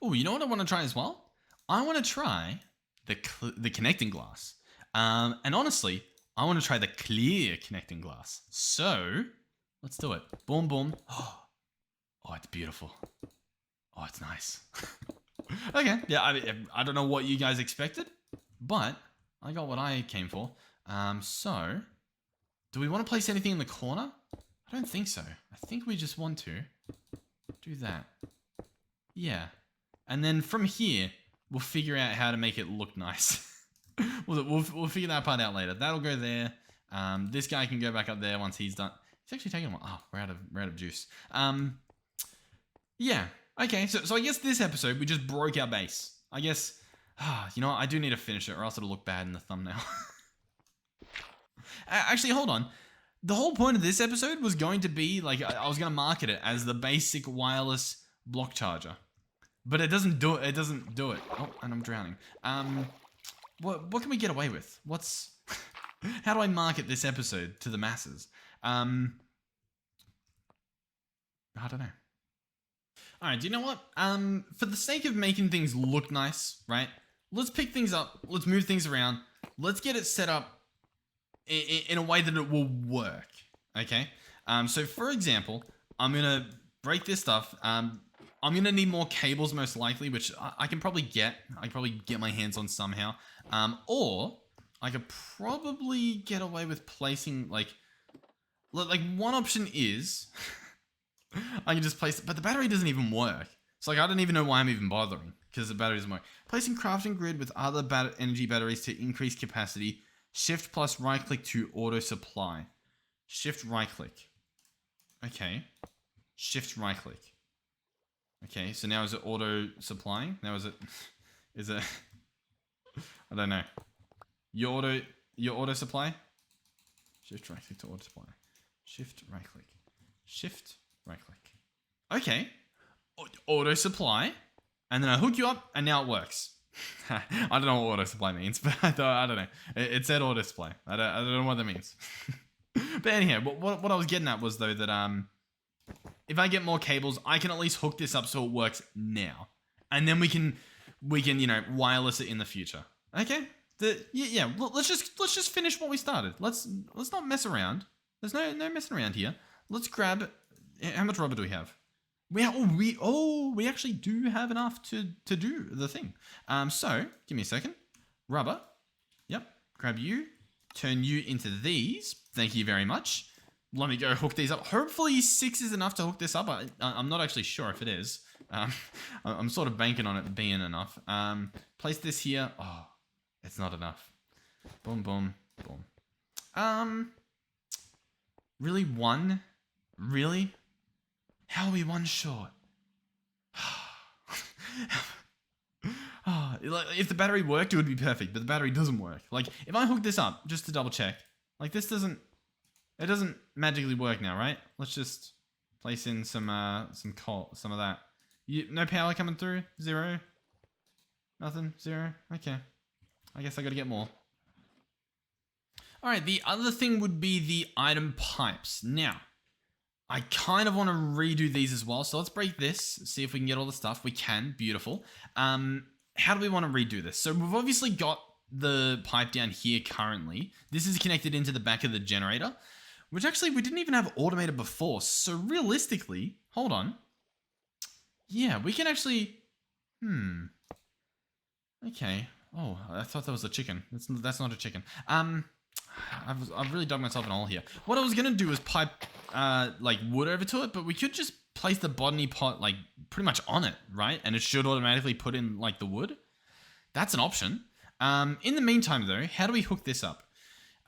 Speaker 1: Oh, you know what I want to try as well? I want to try the connecting glass. And honestly, I want to try the clear connecting glass. So let's do it. Boom, boom. Oh, it's beautiful. Oh, it's nice. Okay, yeah, I don't know what you guys expected, but I got what I came for. So, do we want to place anything in the corner? I don't think so. I think we just want to do that. Yeah. And then from here, we'll figure out how to make it look nice. We'll figure that part out later. That'll go there. This guy can go back up there once he's done. He's actually taking a while. Oh, we're out of juice. Yeah. Okay, so I guess this episode, we just broke our base. I guess, you know what? I do need to finish it or else it'll look bad in the thumbnail. Actually, hold on. The whole point of this episode was going to be, like, I was going to market it as the basic wireless block charger. But it doesn't do it. It doesn't do it. Oh, and I'm drowning. What can we get away with? How do I market this episode to the masses? I don't know. All right, do you know what? For the sake of making things look nice, right? Let's pick things up. Let's move things around. Let's get it set up in a way that it will work, okay? So for example, I'm going to break this stuff. I'm going to need more cables most likely, which I can probably get. I can probably get my hands on somehow. Or I could probably get away with placing, like one option is... I can just place it, but the battery doesn't even work. So like, I don't even know why I'm even bothering, because the battery doesn't work. Placing crafting grid with other energy batteries to increase capacity. Shift plus right click to auto supply. Shift right click. Okay. Shift right click. Okay, so now is it auto supplying? Now is it, I don't know. Your auto supply? Shift right click to auto supply. Shift right click. Shift right click. Okay. Auto supply. And then I hook you up and now it works. I don't know what auto supply means, but I don't know. It said auto supply. I don't know what that means. But anyhow, what I was getting at was though that if I get more cables, I can at least hook this up so it works now. And then we can you know, wireless it in the future. Okay? Yeah, let's just finish what we started. Let's not mess around. There's no messing around here. Let's grab. How much rubber do we have? We actually do have enough to do the thing. So give me a second. Rubber. Yep. Grab you. Turn you into these. Thank you very much. Let me go hook these up. Hopefully 6 is enough to hook this up. I'm not actually sure if it is. I'm sort of banking on it being enough. Place this here. Oh, it's not enough. Boom, boom, boom. Really 1? Really? How are we 1 short? If the battery worked, it would be perfect, but the battery doesn't work. Like, if I hook this up, just to double check, like this doesn't magically work now, right? Let's just place in some coal, some of that. No power coming through? 0? Nothing? 0? Okay. I guess I gotta get more. Alright, the other thing would be the item pipes. Now, I kind of want to redo these as well. So let's break this, see if we can get all the stuff. We can. Beautiful. How do we want to redo this? So we've obviously got the pipe down here currently. This is connected into the back of the generator, which actually we didn't even have automated before. So realistically, hold on. Yeah, we can actually... Okay. Oh, I thought that was a chicken. That's not a chicken. I've really dug myself in a hole here. What I was going to do is pipe like wood over to it, but we could just place the botany pot like pretty much on it, right? And it should automatically put in like the wood. That's an option. In the meantime though, how do we hook this up?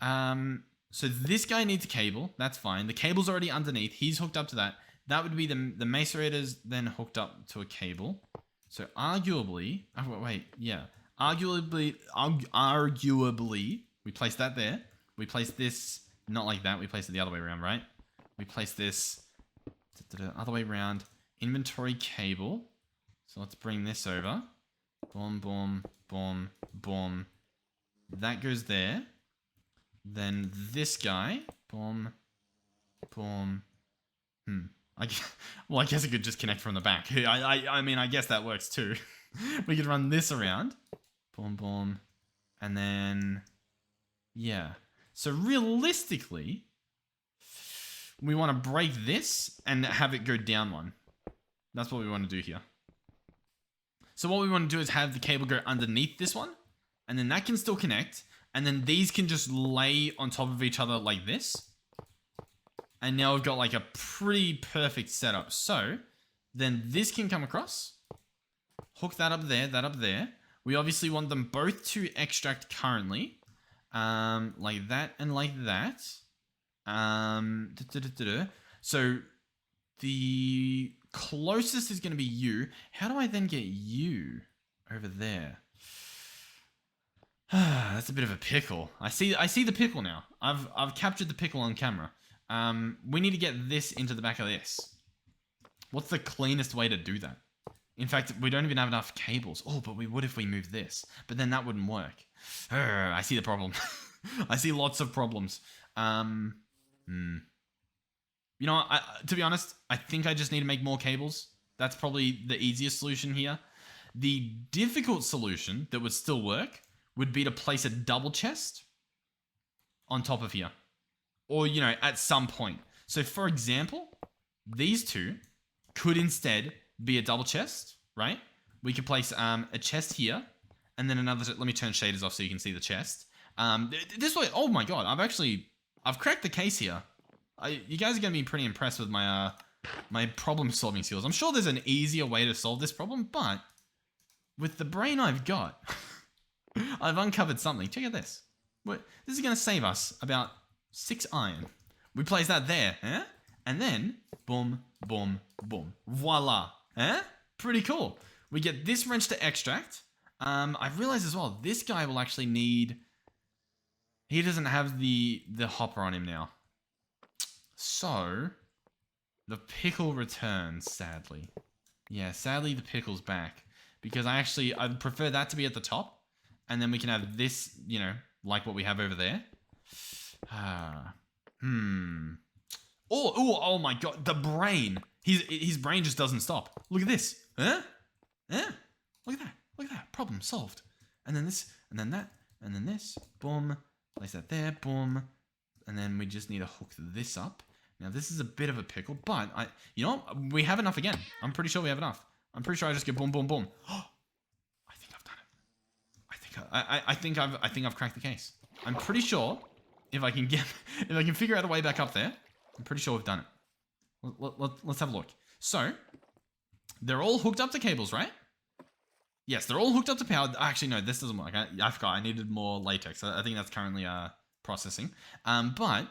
Speaker 1: So this guy needs a cable. That's fine. The cable's already underneath. He's hooked up to that. That would be the macerator's then hooked up to a cable. So arguably, oh, wait, yeah. Arguably, we place that there. We place this, not like that. We place it the other way around, right? We place this Other way around. Inventory cable. So let's bring this over. Boom, boom, boom, boom. That goes there. Then this guy. Boom, boom. I guess it could just connect from the back. I mean, I guess that works too. We could run this around. Boom, boom. And then... yeah. So realistically, we want to break this and have it go down one. That's what we want to do here. So what we want to do is have the cable go underneath this one. And then that can still connect. And then these can just lay on top of each other like this. And now we've got like a pretty perfect setup. So then this can come across. Hook that up there, that up there. We obviously want them both to extract currently. Like that and like that. So the closest is going to be you. How do I then get you over there? That's a bit of a pickle. I see the pickle now. I've captured the pickle on camera. We need to get this into the back of this. What's the cleanest way to do that? In fact, we don't even have enough cables. Oh, but we would if we moved this. But then that wouldn't work. I see the problem. I see lots of problems. You know, to be honest, I think I just need to make more cables. That's probably the easiest solution here. The difficult solution that would still work would be to place a double chest on top of here. Or, you know, at some point. So, for example, these two could instead be a double chest, right? We could place a chest here, and then another... let me turn shaders off so you can see the chest. This way... oh my god, I've cracked the case here. You guys are going to be pretty impressed with my my problem-solving skills. I'm sure there's an easier way to solve this problem, but with the brain I've got, I've uncovered something. Check out this. This is going to save us about 6 iron. We place that there, eh? And then, boom, boom, boom. Voila. Eh? Pretty cool. We get this wrench to extract. I've realized as well, this guy will actually need... he doesn't have the hopper on him now. So, the pickle returns, sadly. Yeah, sadly the pickle's back. Because I'd prefer that to be at the top. And then we can have this, you know, like what we have over there. Oh my god, the brain. His brain just doesn't stop. Look at this. Huh? Yeah. Look at that. Problem solved. And then this, and then that, and then this. Boom. Place that there. Boom. And then we just need to hook this up. Now this is a bit of a pickle, but you know what? We have enough again. I'm pretty sure we have enough. I'm pretty sure I just get boom, boom, boom. I think I've done it. I think I've cracked the case. I'm pretty sure if I can figure out a way back up there, I'm pretty sure we've done it. Let's have a look. So they're all hooked up to cables, right? Yes, they're all hooked up to power. Actually, no, this doesn't work. I forgot. I needed more latex. I think that's currently processing. But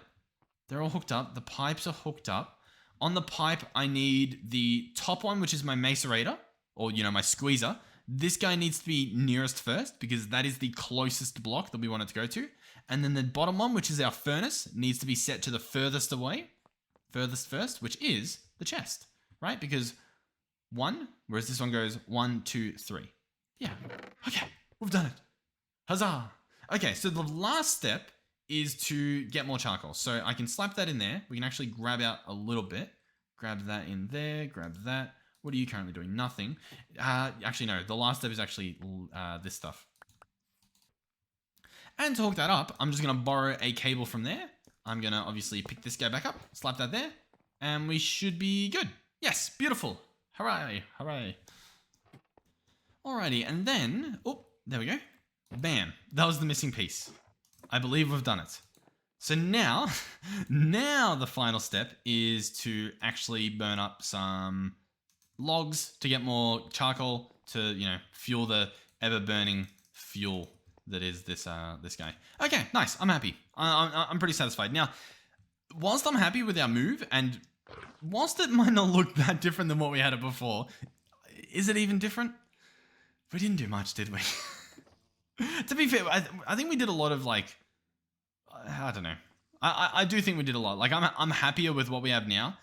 Speaker 1: they're all hooked up. The pipes are hooked up. On the pipe, I need the top one, which is my macerator, or, you know, my squeezer. This guy needs to be nearest first because that is the closest block that we want it to go to. And then the bottom one, which is our furnace, needs to be set to the furthest away, furthest first, which is the chest, right? Because 1, whereas this one goes 1, 2, 3. Yeah. Okay, we've done it. Huzzah. Okay, so the last step is to get more charcoal. So I can slap that in there. We can actually grab out a little bit. Grab that in there. Grab that. What are you currently doing? Nothing. Actually, no. The last step is actually this stuff. And to hook that up, I'm just going to borrow a cable from there. I'm going to obviously pick this guy back up. Slap that there. And we should be good. Yes. Beautiful. Hooray. Hooray. Alrighty. And then... oh, there we go. Bam. That was the missing piece. I believe we've done it. So now the final step is to actually burn up some logs to get more charcoal to, you know, fuel the ever-burning fuel that is this guy. Okay, nice. I'm happy. I'm pretty satisfied. Now, whilst I'm happy with our move, and whilst it might not look that different than what we had it before, is it even different? We didn't do much, did we? To be fair, I think we did a lot of, like, I don't know. I do think we did a lot. Like, I'm happier with what we have now.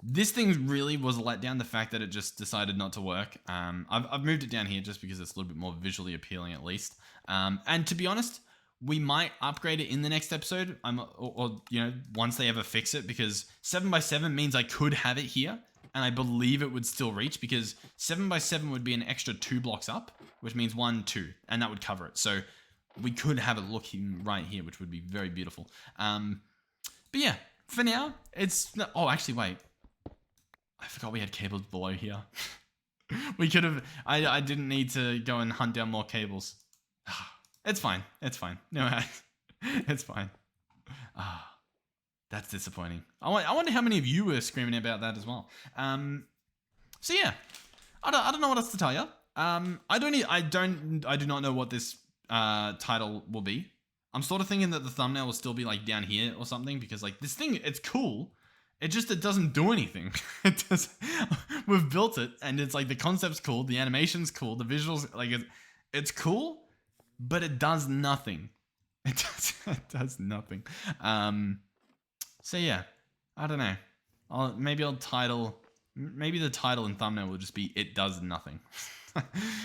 Speaker 1: This thing really was a letdown, the fact that it just decided not to work. I've moved it down here just because it's a little bit more visually appealing at least. And to be honest, we might upgrade it in the next episode, or you know, once they ever fix it, because 7x7 means I could have it here, and I believe it would still reach, because 7x7 would be an extra 2 blocks up, which means 1, 2, and that would cover it. So we could have it looking right here, which would be very beautiful. But yeah, for now, it's... Oh, actually, wait. I forgot we had cables below here. We could have... I didn't need to go and hunt down more cables. It's fine. It's fine. No, it's fine. That's disappointing. I wonder how many of you were screaming about that as well. So yeah, I don't know what else to tell you. I do not know what this title will be. I'm sort of thinking that the thumbnail will still be like down here or something, because like this thing, it's cool. It doesn't do anything. We've built it, and it's like the concept's cool, the animation's cool, the visuals, like it's cool, but it does nothing. It does nothing. So yeah, I don't know. Maybe the title and thumbnail will just be "It does nothing."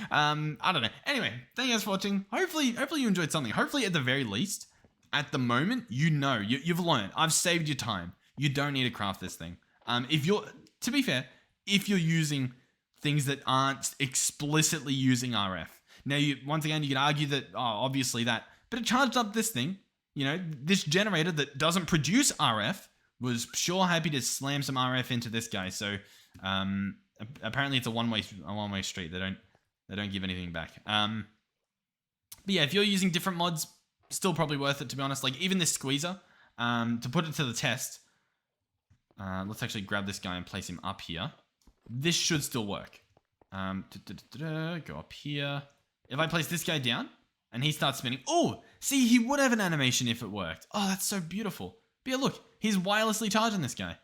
Speaker 1: I don't know. Anyway, thank you guys for watching. Hopefully you enjoyed something. Hopefully, at the very least, at the moment, you've learned. I've saved you time. You don't need to craft this thing. To be fair, if you're using things that aren't explicitly using RF. Now, once again, you can argue that, obviously that, but it charged up this thing. You know, this generator that doesn't produce RF was sure happy to slam some RF into this guy. So, apparently it's a one-way street. They don't give anything back. But yeah, if you're using different mods, still probably worth it, to be honest. Like even this squeezer, to put it to the test. Let's actually grab this guy and place him up here. This should still work. Go up here. If I place this guy down and he starts spinning, oh, see, he would have an animation if it worked. Oh, that's so beautiful. But yeah, look, he's wirelessly charging this guy.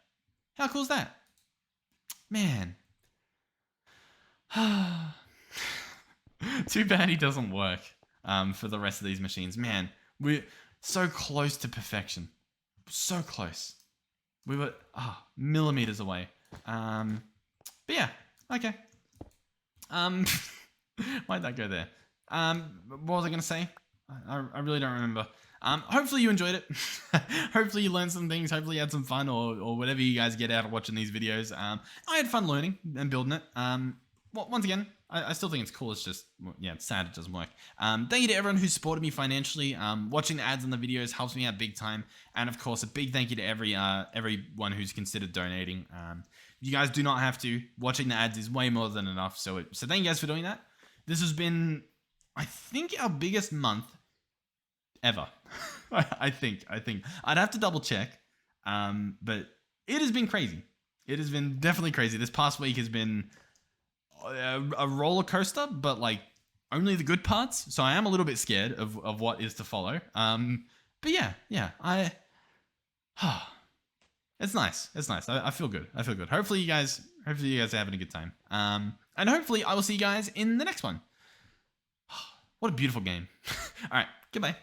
Speaker 1: How cool is that? Man. Too bad he doesn't work for the rest of these machines. Man, we're so close to perfection. So close. We were millimeters away. But yeah, okay. Why'd that go there? What was I going to say? I really don't remember. Hopefully you enjoyed it. Hopefully you learned some things. Hopefully you had some fun or whatever you guys get out of watching these videos. I had fun learning and building it. Once again, I still think it's cool. It's just, yeah, it's sad it doesn't work. Thank you to everyone who supported me financially. Watching the ads on the videos helps me out big time. And of course, a big thank you to everyone who's considered donating. You guys do not have to. Watching the ads is way more than enough. So thank you guys for doing that. This has been, I think, our biggest month ever. I think. I'd have to double check. But it has been crazy. It has been definitely crazy. This past week has been a roller coaster, but like only the good parts. So I am a little bit scared of what is to follow. But yeah, it's nice. It's nice. I feel good. Hopefully you guys are having a good time. And hopefully I will see you guys in the next one. What a beautiful game. All right. Goodbye.